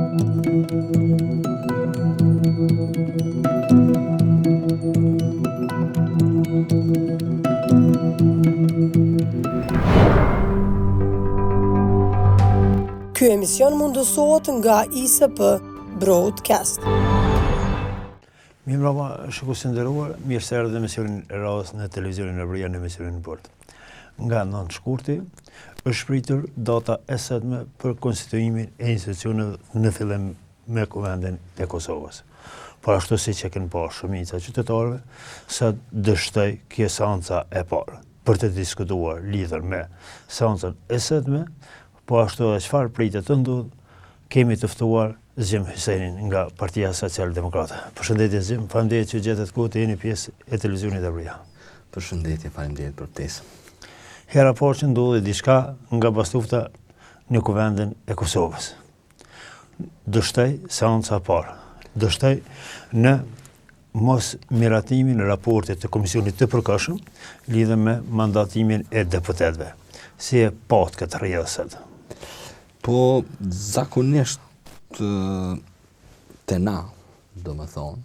Ky emision mundësohet nga ISP Broadcast. Mirë mbrëma, shikues të nderuar, mirë se erdhët në emisionin e radhës në televizionin e Bria në emisionin Bord. Nga 9 shkurti është shpritur data e sotme për konstituimin e institucioneve në fillim me Kuvendin e Kosovës. Por ashtu siç e kanë parë shumica qytetarëve, sot dështoi kjo seanca e parë për të diskutuar lidhur me seancën e sotme. Po ashtu edhe çfarë pritet të ndodh, kemi të ftuar Zim Hysenin nga Partia Social-Demokrate. Përshëndetje Zim, faleminderit që gjetët kohë të jeni pjesë e televizionit e Bria. Përshëndetje, faleminderit për ftesën. Hera parë që ndodhi diçka nga bastufta në Kuvendin e Kosovës. Dështoi seanca e parë. Dështoi në mos miratimin e raportit të komisionit të përkohshëm lidhur me mandatimin e deputetëve. Si e pat këtë rrjedhë? Po, zakonisht të na, do më thonë,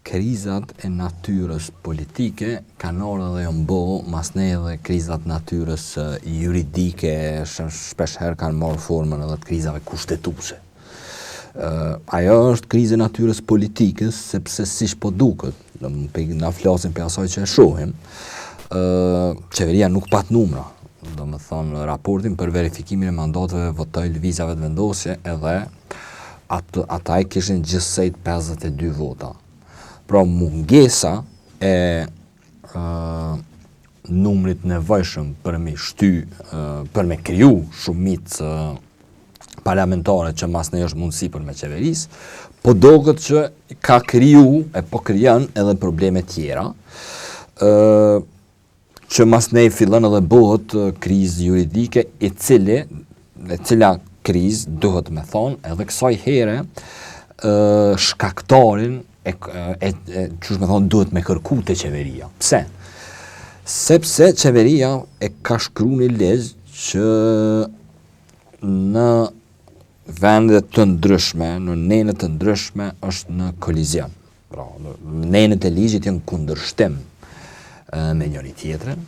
krizat e natyrës politike kanë ardhur dhe janë bo, mas ne edhe krizat natyrës juridike shpesh herë kanë marrë formën edhe të krizave kushtetuese. Ajo është krizë e natyrës politikës, sepse siç po duket, na flasim për asaj që e shohim, qeveria nuk pat numra. Do më thonë, raportin për verifikimin e mandateve votoi lëvizjave të vendosje edhe ata i kishin gjithsej 52 vota. Pra mungesa e numrit nevojshëm për me kriju shumicë parlamentare që mas ne është mundësi për me qeverisë, po doket që ka kriju e po krijon edhe probleme tjera. Që mas ne fillon edhe bëhet krizë juridike e cila krizë duhet me thonë edhe kësaj here shkaktarin çu me thonë duhet me kërku te qeveria. Pse? Sepse qeveria e ka shkruar një ligj që në vende të ndryshme, në nenet të ndryshme është në kolizion. Pra, nenet e ligjit janë kundërshtim me njëri tjetrën.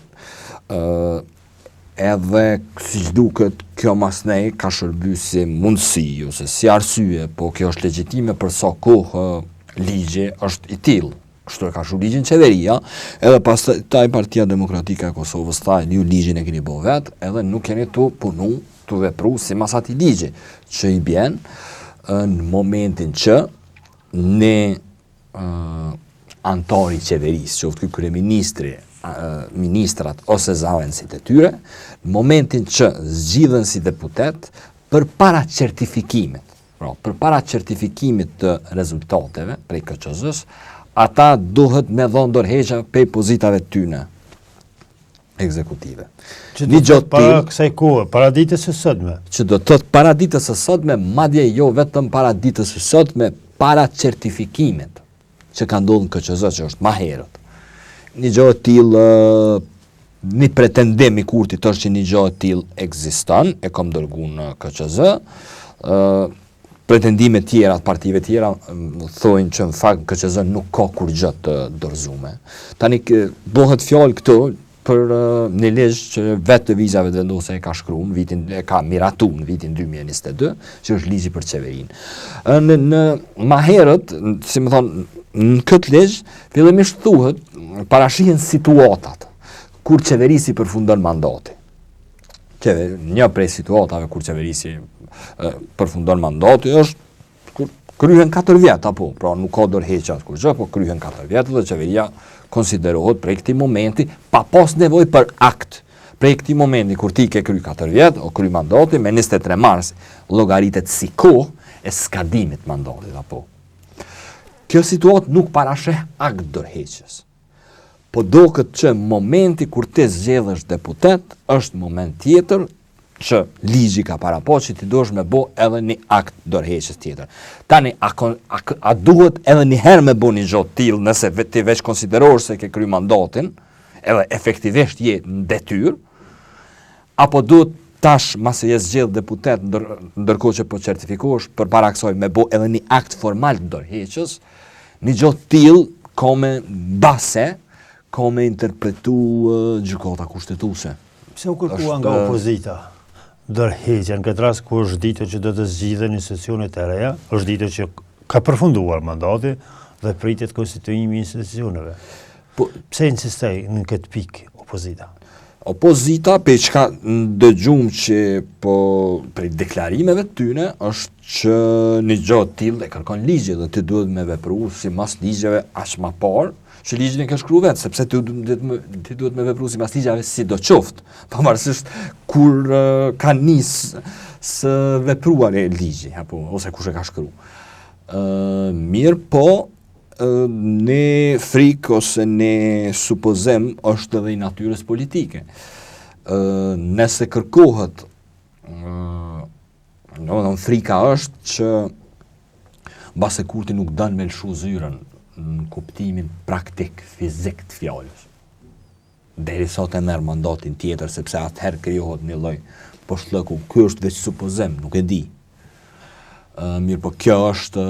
Edhe siç duket kjo mas nej ka shërby si mundësi ose si arsye, po kjo është legjitime për sa kohë ligji është i tillë. Kështu e ka shkruar ligjin qeveria, edhe pastaj Partia Demokratike e Kosovës tha ju ligjin e keni bërë vetë, edhe nuk keni tu punu, tu vepru sipas atij ligji, që i bjen në momentin që ne antari qeverisë, qoftë ky kryeministri, ministrat ose zëvendësit e tyre, në momentin që zgjidhen si deputet përpara certifikimit, përpara certifikimit të rezultateve prej KQZ-s, ata duhet me dhënë dorëheqja prej pozitave tyne ekzekutive. Që do të thotë para kësaj kohe, para ditës së sotme. Që do të thotë para ditës së sotme, madje jo vetëm para ditës së sotme, para certifikimit që ka ndodhur në KQZ, që është më herët. Një gjë e tillë, një pretendim i kurtit është që një gjë e tillë ekziston, e kam dërguar në KQZ. Pretendime tjera të partive tjera thonë që në fakt KQZ nuk ka kur gjë të dorëzuar. Tani bëhet fjalë këtu për një ligj që vetë lëvizjave të vendosje e ka shkruar, e ka miratuar në vitin 2022, që është ligji për qeverinë. Në më herët, si më thonë, në këtë ligj fillimisht thuhet parashihen situatat kur qeverisi përfundon mandati. Një prej situatave kur qeverisi përfundon mandati është kur kryhen 4 vjet apo, pra nuk ka dorëheqje kur gjë, po kryhen 4 vjet dhe qeveria konsiderohet prej këtij momenti pa pas nevojë për akt. Prej këtij momenti kur ti ke kry 4 vjet o kry mandati me 23 mars llogaritet si kohë e skadimit mandatit apo. Kjo situatë nuk parasheh akt dorëheqjes. Po doket që momenti kur ti zgjedhesh deputet është moment tjetër që ligji ka parapoq që ti duhesh me bo edhe një akt dorëheqjes tjetër. Tani, a duhet edhe një herë me bo një gjë të tillë nëse ti veç konsiderosh se ke kry mandatin, edhe efektivisht je në detyrë, apo duhet tash mase je zgjedh deputet ndërkohë që po certifikohesh përpara kësaj me bo edhe një akt formal të ndërheqjes, një gjë tillë ka me base, ka me interpretu gjykata kushtetuese. Pse u kërkua nga opozita ndërheqja në këtë rast ku është ditë që do të zgjidhen institucionet e reja, është ditë që ka përfunduar mandati dhe pritet konstituimi i institucioneve. Po pse insistoj në këtë pikë opozita? Opozita, pe çka dëgjum që po prej deklarimeve të tyne, është që një gjë të tillë e kërkon ligji dhe ti duhet me vepru sipas ligjeve aq më parë, që ligjin e ka shkruar vetë, sepse ti duhet me vepru sipas ligjave sidoqoftë, pavarësisht kur ka nis së vepruar e ligji apo ose kush e ka shkruar. Mirë po, ne frikë ose ne supozem është edhe i natyrës politike. Nëse kërkohet, frika është që mbase kurti nuk dënë me lëshu zyrën në kuptimin praktik, fizik të fjalës. Deri sot e merr mandatin tjetër, sepse atëherë krijohet një lloj poshtllëku. Ky është veç supozem, nuk e di. Mirë po kjo është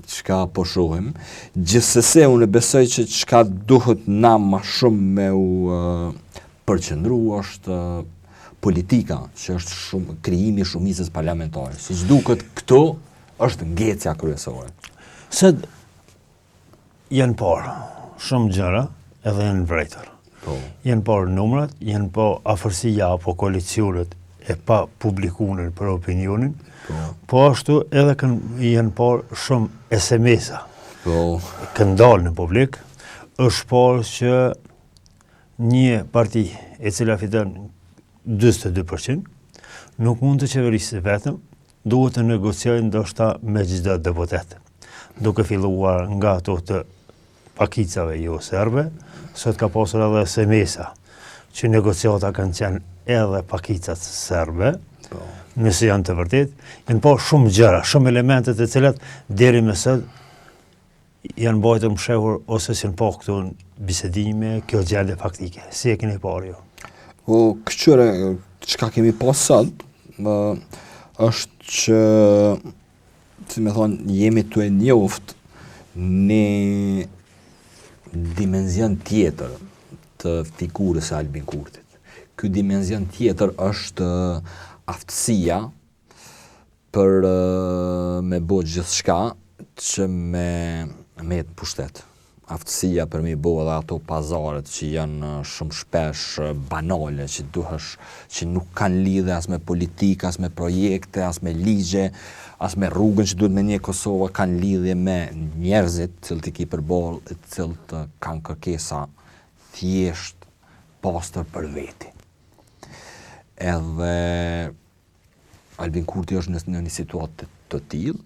çka po shohim. Gjithsesi unë besoj që çka duhet na më shumë me u përqendru është politika, që është shumë krijimi i shumicës parlamentare. Siç duket këto është ngjecja kryesore. Se janë parë shumë gjëra edhe janë vërtetër. Po. Janë parë numrat, janë po afërsia apo koalicionet e pa publikuar për opinionin. Po ashtu edhe janë parë shumë SMS-a. Kanë dalë në publik, është parë që një parti e cila fiton 42% nuk mund të qeverisë vetëm, duhet të negociojë ndoshta me çdo deputet. Duke filluar nga ato të pakicave jo serbe, sot ka pasur edhe SMS-a që negociata kanë qenë edhe pakicat serbe. Nëse janë të vërtet, janë po shumë gjëra, shumë elemente të cilat deri më sot janë bajtur mshehur ose janë po këtu në bisedime, kjo gjendje faktike. Si e keni parë ju? Këtyre çka kemi pas sot, është që, si me thonë, jemi të e njoftë në dimenzion tjetër të figurës së Albin Kurtit. Ky dimenzion tjetër është aftësia për me bo gjithçka që me jetë pushtet. Aftësia për me bo edhe ato pazaret që janë shumë shpesh banale, që nuk kanë lidhe as me politika, as me projekte, as me ligje, as me rrugën që duhet me një Kosova, kanë lidhje me njerëzit, cilët i ki përball, cilët kanë kërkesa thjesht pastër për veti. Edhe Albin Kurti është në një situatë të tillë,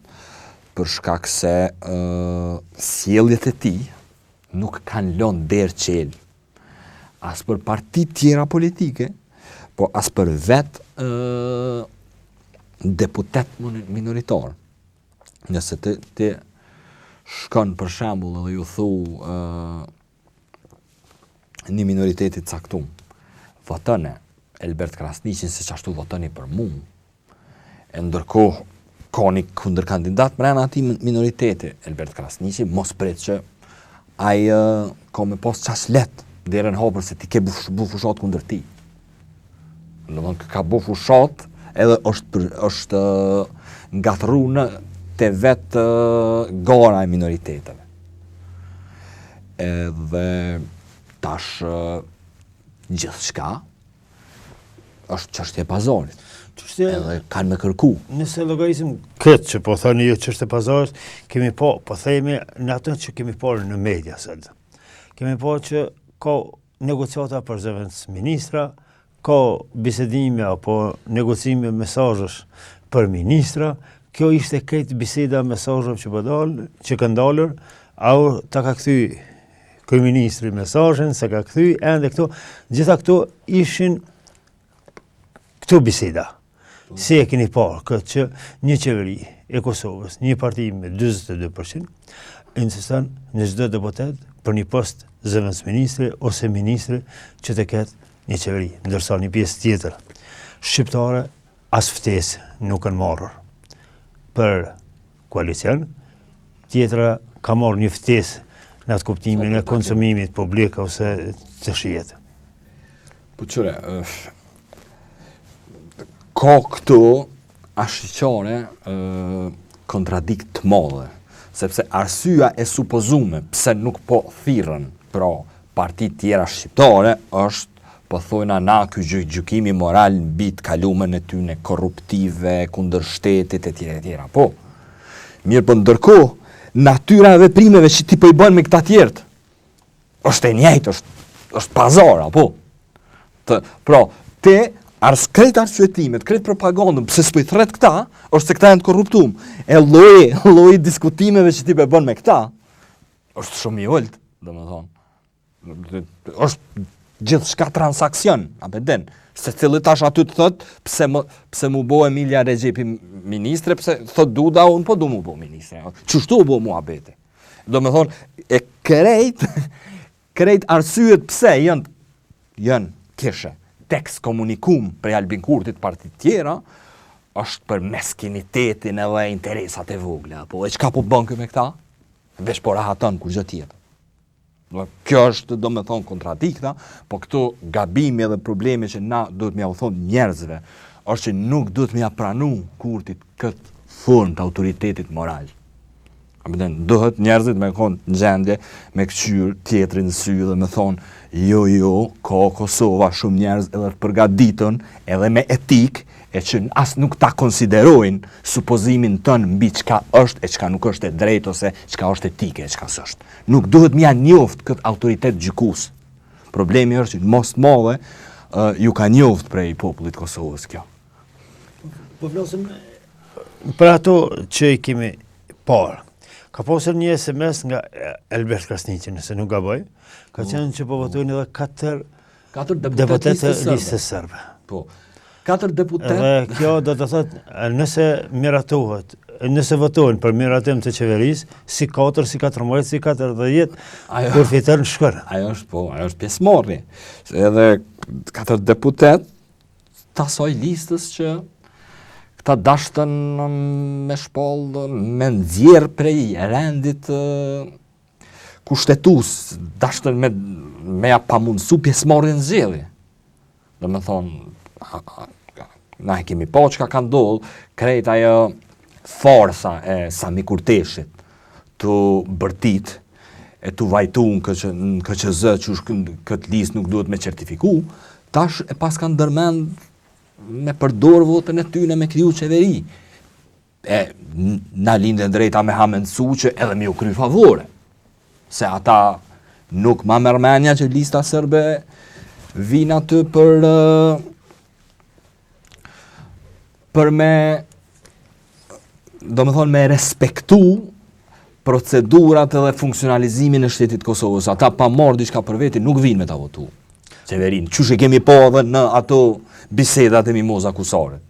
për shkak se sjelljet e tij nuk kanë lënë derë qel as për parti tjera politike, po as për vetë deputet minoritar. Nëse ti shkon për shembull edhe ju thu një minoriteti caktuar, votone Elbert Krasniqin se ashtu votoni për mua. E ndërkohë ka një kundërkandidat brenda atij minoriteti, Elbert Krasniqi, mos pret që ai ka me pas ças let derën hapur se ti ke bu fushat kundër ti. Domethënë ka bu fushat edhe është ngatruar në te vetë gara e minoriteteve. Edhe tash gjithçka është çështje e pazarit. Edhe kanë me kërku. Nëse llogarisim këtë që po thoni ju çështje e pazarit, kemi po themi në atë që kemi parë në media sot. Kemi parë që ka negociata për zëvendës ministra, ka bisedime apo negocime mesazhesh për ministra. Kjo ishte këtë biseda mesazheve që po dalë, që kanë dalur, au ta ka kthy kryeministri mesazhin, se ka kthy ende këto, gjitha këto ishin këto biseda. Si e keni parë këtë që një qeveri e Kosovës, një parti me 42%, insiston në çdo deputet për një post zëvendës ministri ose ministri që të ketë një qeveri, ndërsa një pjesë tjetër shqiptare as ftesë nuk kanë marrur për koalicion, tjetra ka marrë një ftesë në atë kuptimin e konsumimit publik ose të shijet. Po qëre, ka këtu ashqyqare kontradikt të madhe, sepse arsyeja e supozume pse nuk po thirrën pra partit tjera shqiptare është po thojna na ky gjykimi moral mbi të kaluamën e tyre korruptive kundër shtetit e tjera. Po. Mirë, po ndërkohë natyra e veprimeve që ti po i bën me këta tjerët është e njëjtë, është pazar apo. Pra, te krejt arsyetimet, krejt propagandën, pse s'po i thret këta, është se këta janë të korruptum. E lloji diskutimeve që ti po bën me këta është shumë i ulët, domethënë. Është gjithçka transaksion, apo den. Secili tash aty të thot pse mu bo Emilia Rexhepi ministre, pse thot Duda unë po du mu bo ministre. Çështu u bo muhabeti. Domethënë e krejt arsyet pse janë kishe tekst komunikum për Albin Kurtit partit tjera, është për meskinitetin edhe interesat e vogla. Po, e çka po bën kë me këta? Veç po rahaton kur gjë tjetër. Kjo është domethënë kontradikta, po këto gabimi edhe probleme që na duhet m'ia u thonë njerëzve, është që nuk duhet m'ia pranu Kurtit këtë formë të autoritetit moral. Duhet njerëzit me konë në gjendje, me këqyr tjetrin në sy dhe me thonë, jo, ka Kosova shumë njerëz edhe të përgatitën edhe me etik, e që as nuk ta konsiderojnë supozimin tënë mbi çka është e çka nuk është e drejtë ose çka është etike e çka s'është. Nuk duhet m'ia njoft këtë autoritet gjykues. Problemi është që mos madhe ju ka njoft prej popullit Kosovës kjo. Po flasim për ato që i kemi parë. Ka pasur një SMS nga Albert Krasniqi, nëse nuk gaboj, ka qenë që po votojnë edhe 4 deputet të listës serbe. Po. 4 deputet. Dhe kjo do të thotë, nëse miratohet, nëse votojnë për miratim të qeverisë, si 4, si 14, si 40, kur fiton shkon. Ajo është pjesëmarrje. Edhe 4 deputet të asaj listës që këta dashtën me shpallë, me nxjerr prej rendit kushtetues, dashtën me ja pamundësu pjesëmarrjen në zgjedhje. Domethënë, na e kemi pa çka ka ndodhur, krejt ajo forca e Sami Kurteshit të bërtit e të vajtun në KQZ që këtë listë nuk duhet me certifiku, tash e pas kanë ndërmend me përdor votën e tyne me kriju qeveri. Na lindën drejta me hamendsu që edhe me u kry favore. Se ata nuk ma mërmenja që lista sërbe vina të për me do me thonë me respektu procedurat edhe funksionalizimin e shtetit Kosovës. Ata pa marrë diçka për veti nuk vinë me ta votu qeverin. Qysh e kemi po edhe në ato bisedat e mimoza akusaret.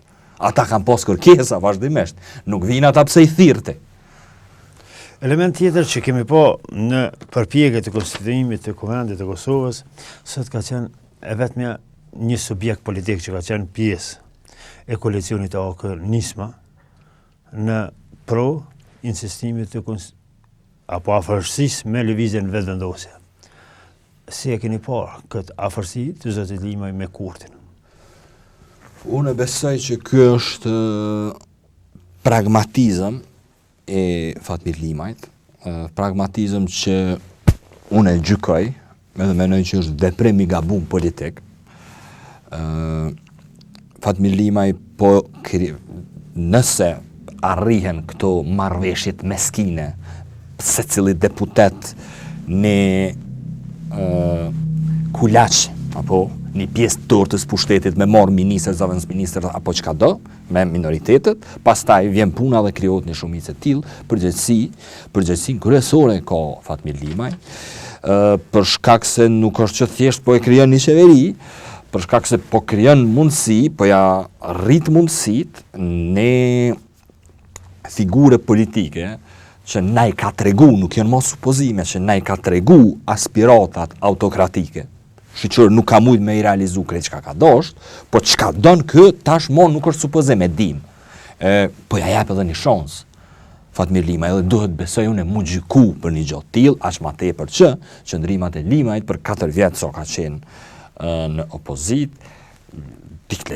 Ata kanë pas kërkesa vazhdimisht. Nuk vinë ata pse i thirrte. Element tjetër që kemi po në përpjekje të konstituimit të Kuvendit të Kosovës, sot ka qenë e vetmja një subjekt politik që ka qenë pjesë e koalicionit AK-Nisma në pro insistimit të apo afërsisë me lëvizjen vetëvendosje. Si e keni parë këtë afërsi të zotit Limaj me Kurtin? Unë besoj që ky është pragmatizëm e Fatmir Limajt, pragmatizëm që unë e gjykoj, edhe mendoj që është veprim i gabum politik. Fatmir Limaj po nëse arrihen këto marrëveshjet meskine, secili deputet në kulaq apo një pjesë të tortës pushtetit me marrë ministër, zavendës ministër apo çka do, me minoritetet, pastaj vjen puna dhe krijohet një shumicë e tillë, përgjegjësinë kryesore ka Fatmir Limaj, për shkak se nuk është që thjesht po e krijon një qeveri, për shkak se po krijon mundësi, po ja rrit mundësitë në figure politike që na i ka tregu, nuk janë mos supozime, që na i ka tregu aspiratat autokratike shqyqër nuk ka mujt me i realizu krejt qka ka dosht, po qka don kë tashmon nuk është supozim e dim. Po ja jep edhe një shans. Fatmir Limaj edhe duhet besoj unë mu gjyku për një gjotë til, aq ma tepër që qëndrimat e Limajt për 4 vjetë so ka qenë në opozit,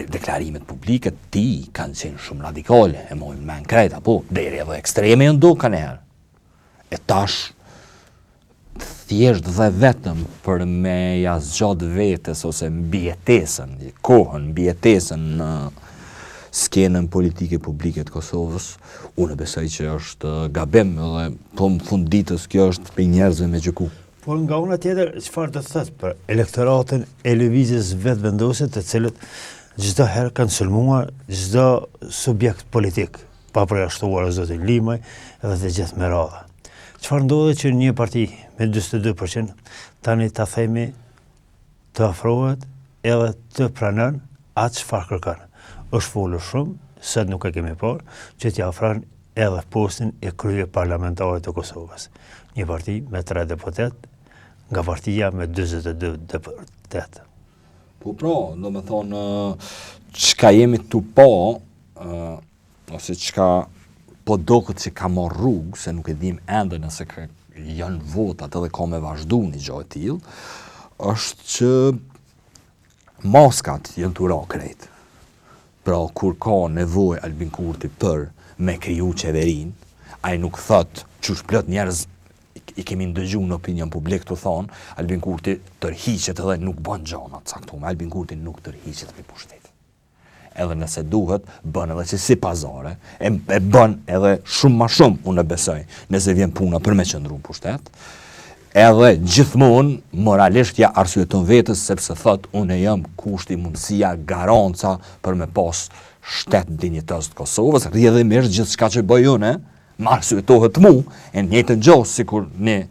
deklarimet publike ti kanë qenë shumë radikale, e mojnë me në krejt, apo deri edhe ekstreme jënë do kanë herë. E tash thjesht dhe vetëm për me jasgjat vetës ose mbijetesën, kohën mbijetesën në skenën politike publike të Kosovës, unë besoj që është gabim dhe po në fund ditës kjo është për njerëzve me gjëku. Por nga una tjetër, çfarë do të thotë për elektoratën e lëvizjes vetëvendose të cilët çdo herë kanë sulmuar çdo subjekt politik, pa përjashtuar zotin Limaj edhe të gjithë me radhë. Çfarë ndodhet që një parti me 42% tani ta themi të afrohet edhe të pranon atë çfarë kërkon. Është folur shumë, sot nuk e kemi parë, që t'ja ofron edhe postin e krye parlamentare të Kosovës. Një parti me 3 deputet, nga partia me 22 deputet. Po pra, do me thonë, qka jemi të po, ose qka po do këtë që ka marrë rrugë, se nuk e dim ende nëse janë votat edhe ka me vazhdu një gjë e tillë, është që maskat janë të ra krejt. Pra, kur ka nevoj Albin Kurti për me kriju qeverin, ai nuk thot, qush plot njerëz i kemi ndëgju në opinion publik të thonë, Albin Kurti tërhiqet edhe nuk bën gjona të caktuara. Albin Kurti nuk tërhiqet për pushtet. Edhe nëse duhet, bën edhe që si pazare, e bën edhe shumë ma shumë, unë e besoj, nëse vjen puna për me qëndru pushtet, edhe gjithmonë moralisht ja arsyeton vetës sepse thot unë jam kushti, mundësia, garanca për me pas shtet dinjitos të Kosovës, rrjedhimisht gjithçka që bëj unë, më arsyetohet mu, e në njëjtën gjë sikur ne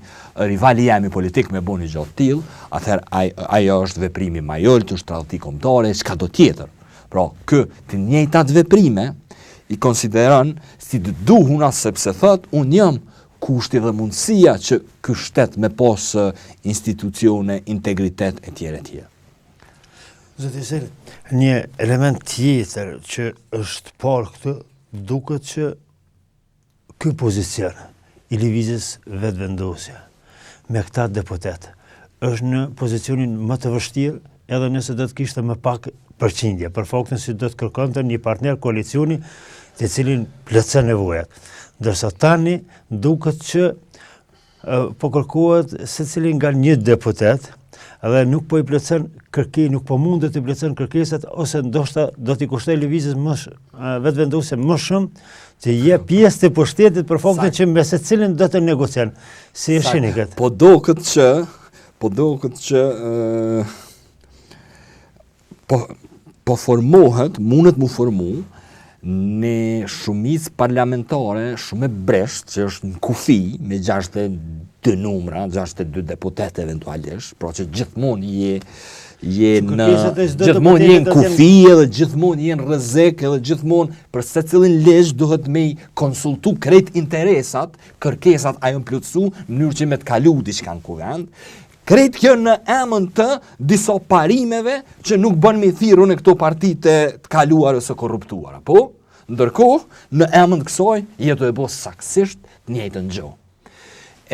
rivali jemi politik me bëni gjë të tillë, atëherë ajo është veprimi majol të shtrallëti kombëtare, çka do tjetër. Pra, të njëjtat veprime i konsideron si të duhuna sepse thot unë jam kushti dhe mundësia që ky shtet me pas institucione, integritet e tjere tjere. Zoti Sel, një element tjetër që është parë këtu, duket që ky pozicion i lëvizjes vetëvendosje me këta deputet është në pozicionin më të vështirë edhe nëse do të kishte më pak përqindje, për faktin se do të kërkonte një partner koalicioni të cilin plotson nevojat. Ndërsa tani duket që po kërkohet secili nga një deputet edhe nuk po i plotson nuk po mundet të plotson kërkesat ose ndoshta do t'i kushtoj lëvizjes vetëvendosje më shumë të jep pjesë të pushtetit për faktin që me secilin do të negocion. Si e shihni këtë? Po duket që po formohet, mundet mu formu në shumicë parlamentare shumë e bresht, që është në kufi me 62 numra, 62 deputet eventualisht, pra që gjithmonë gjithmonë jenë kufi edhe gjithmonë jenë rrezik edhe gjithmonë për secilin ligj duhet me konsultu krejt interesat, kërkesat a janë plotësu në mënyrë që me të kalu diçka në kuvend. Krejt kjo në emën të disa parimeve që nuk bën me thirrun e këto partitë të kaluara ose korruptuara, po? Ndërkohë në emën të kësaj jetë e bos saktësisht të njëjtën gjë.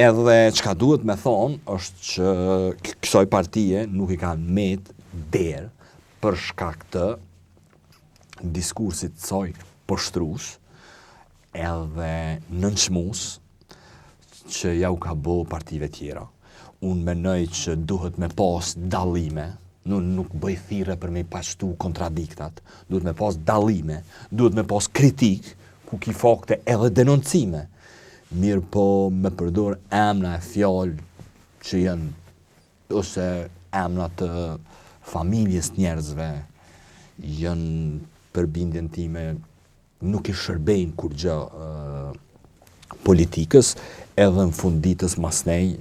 Edhe çka duhet me thonë është që kësaj partie nuk i kanë met derë për shkak të diskursit të saj poshtrues edhe nënçmues që ja u ka bë partive tjera. Unë menoj që duhet me pas dallime, nuk bëj thirrje për me pashtu kontradiktat, duhet me pas dallime, duhet me pas kritik, ku ki fakte edhe denoncime. Mirë po me përdor emra e fjalë që janë ose emra të familjes njerëzve janë për bindjen time nuk i shërbejnë kur gjë politikës, edhe në fund ditës masnej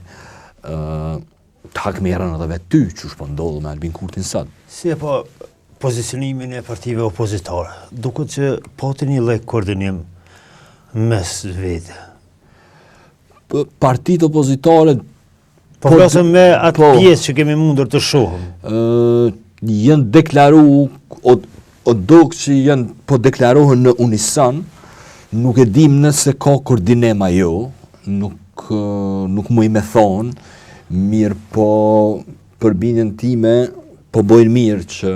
të hakmerën edhe vetë ty që shpo ndodhë me Albin Kurtin sot. Si e po pozicionimin e partive opozitare, duket që pati një lloj koordinim mes vete. Partitë opozitare Po flasëm me atë pjesë që kemi mundur të shohëm. Janë deklaru, o dok që janë po deklarohen në unison, nuk e dim nëse ka koordinim ajo, nuk mu i me thonë, mirë po për bindjen time, po bojnë mirë që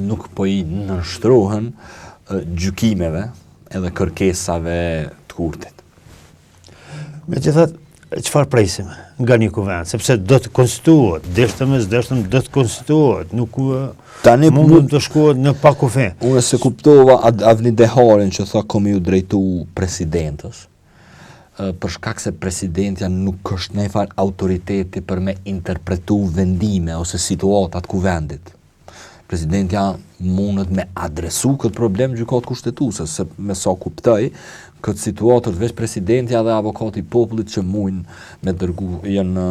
nuk po i nështrohen gjykimeve edhe kërkesave të kurtit. Me që thëtë, qëfar presim nga një kuvend, sepse do të konstituohet, deshtëm do të konstituohet, nuk mundëm të shkohet në pa kufen. Unë se kuptova avni deharin që tha komi ju drejtu presidentës, për shkak se presidentja nuk është nefar autoriteti për me interpretu vendime ose situatat kuvendit. Presidentja mundet me adresu këtë problem gjykatë kushtetuese, se me sa kuptoj, këtë situatët veç presidentja dhe avokati popullit që mujnë me dërgu, janë,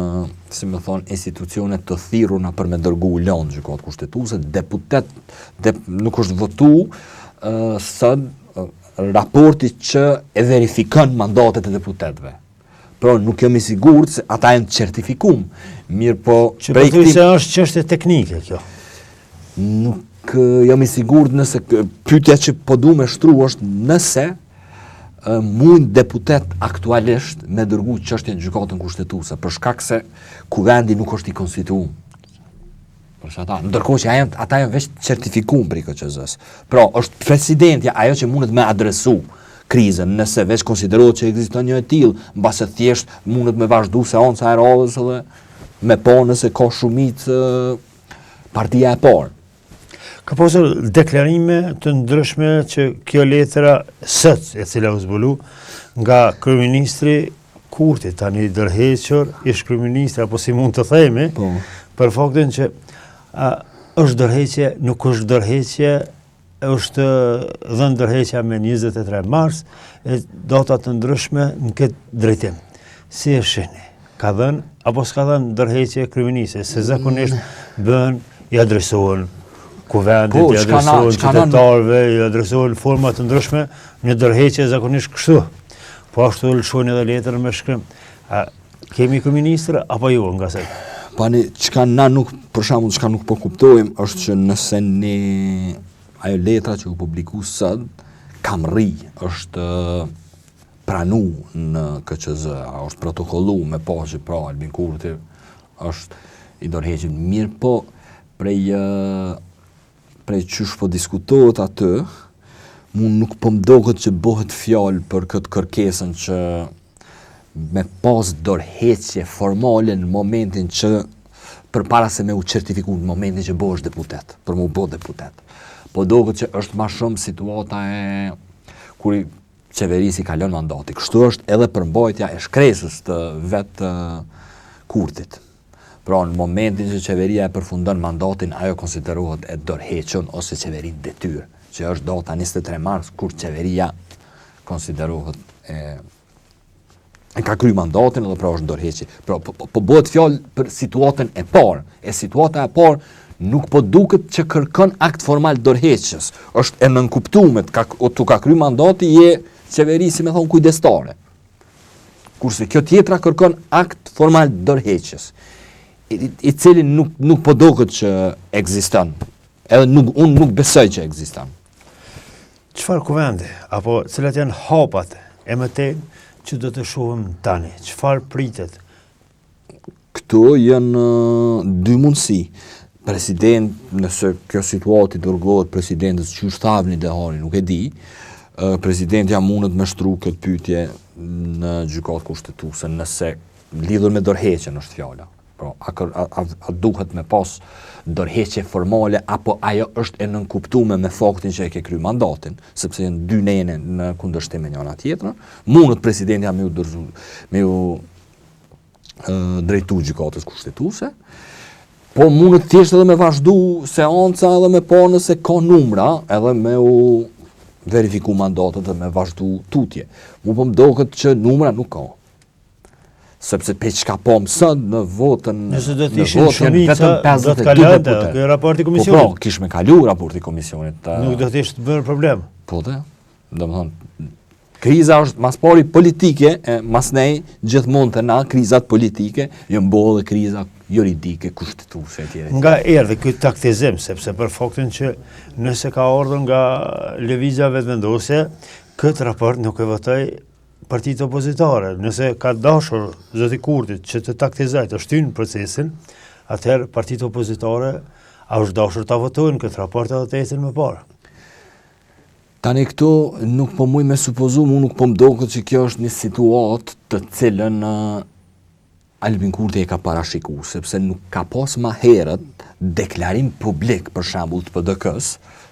si me thonë, institucionet të thirruna për me dërgu lanë gjykatë kushtetuese, deputet, nuk është votu, sëd raporti që e verifikon mandatet e deputetve. Pra nuk jam i sigurt se ata janë certifikum, mirë po... Që përthuj se është çështje teknike kjo. Nuk jam i sigurt nëse pyetja që po du me shtru është nëse mund deputet aktualisht me dërgu çështjen në gjykatën kushtetuese, për shkak se kuvendi nuk është i konstituum. Ndërkohë që ata janë veç certifikuar për KQZ-s. Pra, është presidentja ajo që mundet me adresu krizën, nëse veç konsiderohet që ekziston një e tillë, mbase thjesht mundet me vazhdu seanca e radhës edhe me pa nëse ka shumicë partia e parë. Ka pasur deklarime të ndryshme që kjo letra sot e cila u zbulu nga kryeministri Kurti, tani dërhequr, ish kryeministri apo si mund të themi, për faktin që është dërheqje, nuk është dërheqje, është dhënë dërheqja me 23 mars, e data të ndryshme në këtë drejtim. Si e shihni? Ka dhënë apo s'ka dhënë dërheqje kryeministri, se zakonisht bën i adresohen kuvendit, i adresohen qytetarëve, i adresohen format të ndryshme, një dërheqje zakonisht kështu. Po ashtu lëshojnë edhe letër me shkrim. Kemi kryeministër apo jo nga se? Pani, çka na nuk, për shembull, çka nuk po kuptojmë është që nëse ne ajo letra që u publiku sot kam rri, është pranu në KQZ, është protokollu me që pra Albin Kurti është i dorëhequr mirë, po prej qysh po diskutohet atë, mund nuk po mdoket që bëhet fjalë për këtë kërkesën që me pas dorëheqje formale në momentin që përpara se me u certifiku në momentin që bëhesh deputet, për mu bë deputet. Po doket që është ma shumë situata e kur qeverisi kalon mandati. Kështu është edhe përmbajtja e shkresës të vetë Kurtit. Pra në momentin që qeveria e përfundon mandatin, ajo konsiderohet e dorëhequr ose qeverit detyrë, që është data 23 mars, kur qeveria konsiderohet e ka kry mandatin edhe pra është dorëheqje. Pra po bëhet fjalë për situatën e parë. E situata e parë nuk po duket që kërkon akt formal dorëheqjes. Është e nënkuptuar, tu ka kry mandati je qeverisi me thon kujdestare. Kurse kjo tjetra kërkon akt formal dorëheqjes, i cili nuk po duket që ekziston. Edhe unë nuk besoj që ekziston. Çfarë kuvendi apo cilat janë hapat e mëtej që do të shohim tani? Çfarë pritet? Këto janë dy mundësi. President, nëse kjo situatë i dërgohet presidentës që shtavni dehari, nuk e di, presidentja mundet me shtru këtë pyetje në gjykatë kushtetuese, nëse lidhur me dorëheqjen është fjala. Pra, a duhet me pas dorëheqje formale apo ajo është e nënkuptuar me faktin që e ke kry mandatin, sepse janë dy nene në kundërshtim me njëra tjetrën, mundet presidentja me u drejtu gjykatës kushtetuese, po mundet thjesht edhe me vazhdu seanca edhe me pa nëse ka numra, edhe me u verifiku mandatet dhe me vazhdu tutje. Mu po mdoket që numra nuk ka. Sepse pe çka po mësën në votën, nëse do të ishin shumica, do të kalonte ky raporti komisionit. Po, kish me kalu raporti komisionit. Nuk do të ishte bërë problem. Po, domethënë Kriza është mas pari politike, mas nej gjithmonë të na krizat politike janë bëu dhe kriza juridike, kushtetuese etj. Nga erdhi ky taktizim, sepse për faktin që nëse ka ardhur nga lëvizja vetëvendosje, këtë raport nuk e votoi partitë opozitare. Nëse ka dashur zoti Kurti që të taktizojë, të shtynë procesin, atëherë partitë opozitare është dashur ta votojnë këtë raport edhe të ecën më parë. Tani këtu nuk po muj me supozu, mu nuk po mdoket që kjo është një situatë të cilën Albin Kurti e ka parashiku, sepse nuk ka pas ma herët deklarim publik për shembull të PDK-s,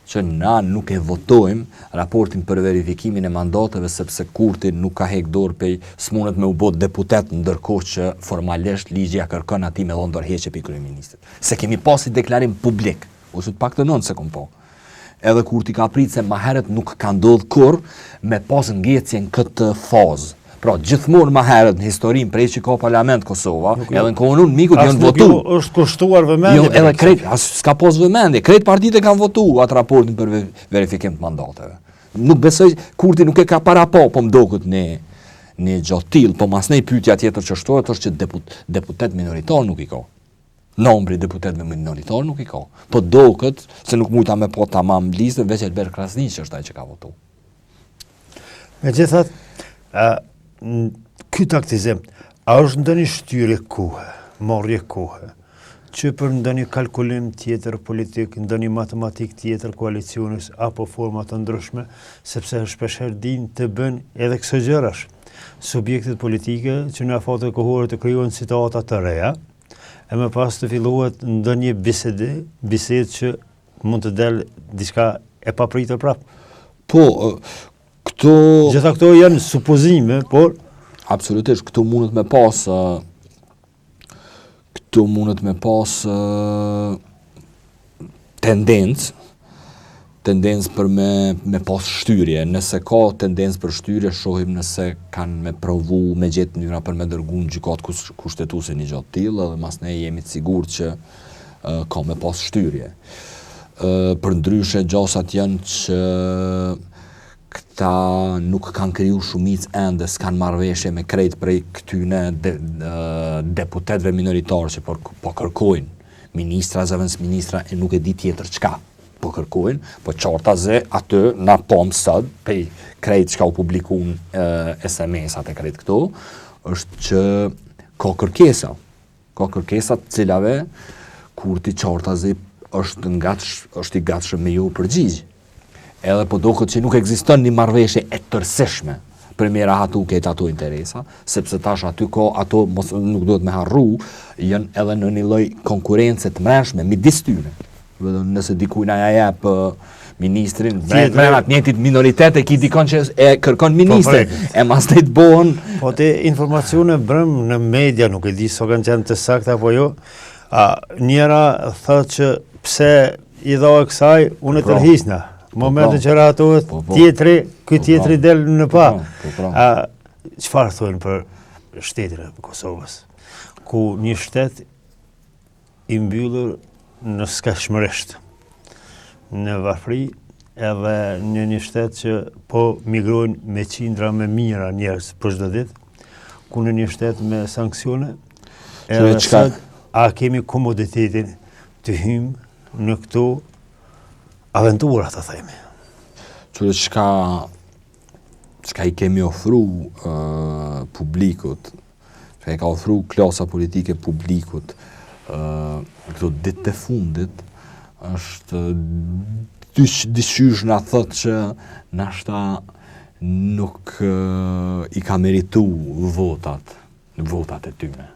që na nuk e votojmë raportin për verifikimin e mandateve sepse Kurti nuk ka hek dorë pej smunët me u bot deputet, ndërkohë që formalisht ligji ja kërkon atij me dhënë dorëheqje pe kryeministit. Se kemi pasi deklarim publik, ose të paktën nëntë se kom po. Edhe Kurti ka pritë se ma herët nuk ka ndodhë kur me pas ngecje në këtë fazë. Pra, gjithmonë ma herët në historinë prej që ka parlament Kosova, edhe në kohën unë mikut janë votu. Është kushtuar vëmendje. Edhe krejt, s'ka pas vëmendje, krejt partitë kanë votu atë raportin për verifikim të mandateve. Nuk besoj, Kurti nuk e ka para po mdoket një gjatë tillë, po mas nej pyetja tjetër që shtohet është që deputet minoritar nuk i ka. Nombri deputetëve minoritar nuk i ka. Po doket se nuk mujta me po tamam listën, veç Elber Krasniqi që është ai që ka votu. Megjithatë, ky taktizim, a është ndonjë shtyrje kohe, marrje kohe, që për ndonjë kalkulim tjetër politik, ndonjë matematik tjetër koalicionis apo forma të ndryshme, sepse shpeshherë din të bën edhe këso gjërash. Subjektet politike që në afat e kohore të krijojnë situata të reja, e më pas të fillohet ndonjë bisedë që mund të del diçka e papritur prapë. Po, këto... Gjitha këto janë supozime, por... Absolutisht, këto mundet me pas tendencë për me pas shtyrje. Nëse ka tendencë për shtyrje, shohim nëse kanë me provu me gjetë njëra për me dërgu në gjykat kushtetuese një gjatë tillë, edhe mas ne jemi të sigurt që ka me pas shtyrje. Për ndryshe gjasat janë që këta nuk kanë kriju shumicë ende, s'kanë marrëveshje me krejt prej këtyne deputetëve minoritarë që po kërkojnë ministra, zëvendës ministra e nuk e di tjetër çka po kërkojnë, po qarta ze aty na pom sot pej krejt çka u publikun SMS-at e krejt këto, është që ka kërkesa të cilave Kurti qarta ze është i gatshëm me ju përgjigj. Edhe po doket që nuk ekziston një marrëveshje e tërësishme për me rahatu këtë ato interesa, sepse tash aty ka ato nuk duhet me harru, janë edhe në një lloj konkurrence të mrenshme midis tyre. Nëse dikujt na ja jep ministrin, mrenat njëjtit minoritet e ki dikon që e kërkon ministrin, e mas të bëhen... Po te informacione brëm në media, nuk e di so kanë qenë të sakta apo jo, njëra thot që pse i dha kësaj, unë e tërhisna. Momentin që ratohet tjetri, ky tjetri del në pa. Çfarë thonë për shtetin e Kosovës? Ku një shtet i mbyllur në skajshmërisht, në varfëri, edhe një shtet që po migrojnë me qindra me mijëra njerëz për çdo ditë, ku në një shtet me sanksione, edhe sot a kemi komoditetin të hymë në këto aventura, të themi. Qëre çka i kemi ofru publikut, që i ka ofru klasa politike publikut, këto ditë të fundit, është dyqysh nga thot që nashta nuk i ka meritu votat e tyne.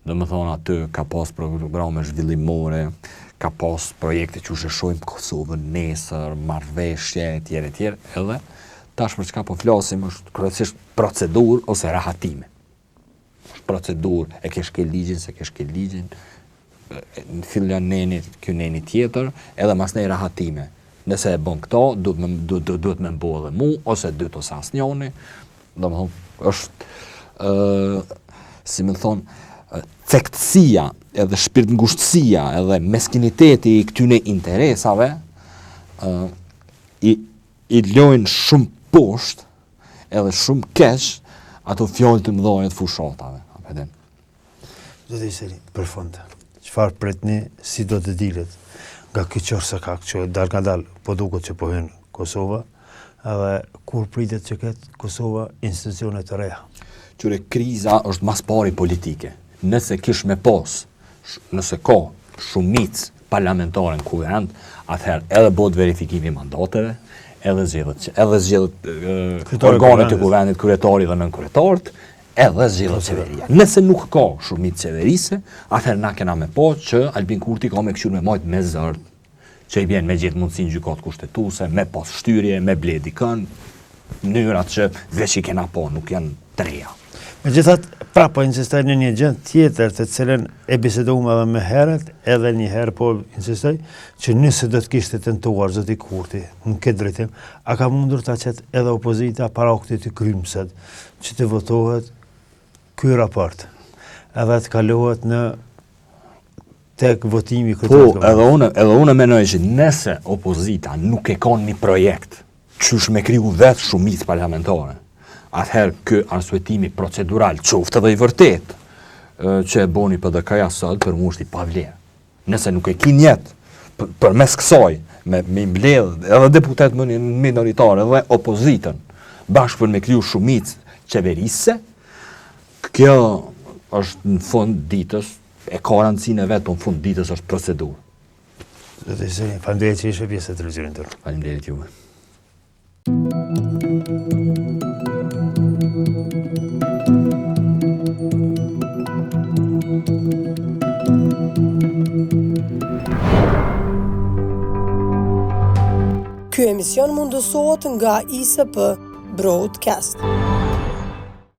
Dhe më thonë aty ka pas programe zhvillimore, ka pas projekte që sheshojmë Kosovën nesër, marrëveshje, etj. Edhe tash për çka po flasim është kryesisht procedurë ose rahatime. Është procedurë, e kesh ke ligjin, se kesh ke ligjin, në fillan neni, kjo neni tjetër, edhe mas nej rahatime. Nëse e bën këto, duhet me mbo edhe mu, ose dyt ose asnjoni, do më thonë, është, si me thonë, cektësia edhe shpirtngushtësia edhe meskiniteti i këtyne interesave i lojnë shumë poshtë edhe shumë keq ato fjalë të mëdha të fushatave. Do të iseri, për fund, çfarë pretni si do të dilet nga ky qorsakak që dal nga dal po duket që po hyn Kosova, edhe kur pritet që ketë Kosova institucione të reja? Qyre, kriza është mas pari politike. Nëse kish me pas, nëse ka shumicë parlamentare në kuvend, atëherë edhe bëhet verifikimi i mandateve, edhe zgjedhet organet e kuvendit, kryetari dhe nënkryetart, edhe zgjedhet qeveria. Nëse nuk ka shumicë qeverise, atëherë na kena me pa që Albin Kurti ka me këshur me majt me zërt, që i vjen me gjithë mundësin gjykat kushtetuese, me pas shtyrje, me bledi kën, mënyrat që veç i kena pa, nuk janë të reja. Megjithatë, prapa insistoj në një gjë tjetër të cilën e bisedova edhe më herët, edhe një herë po insistoj që nëse do të kishte tentuar zoti Kurti në këtë drejtim, a ka mundur ta çet edhe opozita para këtij të krymset që të votohet ky raport, edhe të kalohet në tek votimi Po, edhe unë menoj që nëse opozita nuk e ka një projekt qysh me kriju vetë shumicë parlamentare, atëherë kë arsuetimi procedural qoftë edhe i vërtet që e boni PDK-ja sot për mu është i pavlerë. Nëse nuk e ki njetë për mes kësaj me mbledh edhe deputet minoritarë edhe opozitën bashkë për me kriju shumicë qeverise, kjo është në fund ditës e ka rëndësinë e vetë, po në fund ditës është procedurë. Do të iseri, faleminderit që ishe pjesë e televizionit tërë. Faleminderit juve. Ky emision mundësohet nga ISP Broadcast.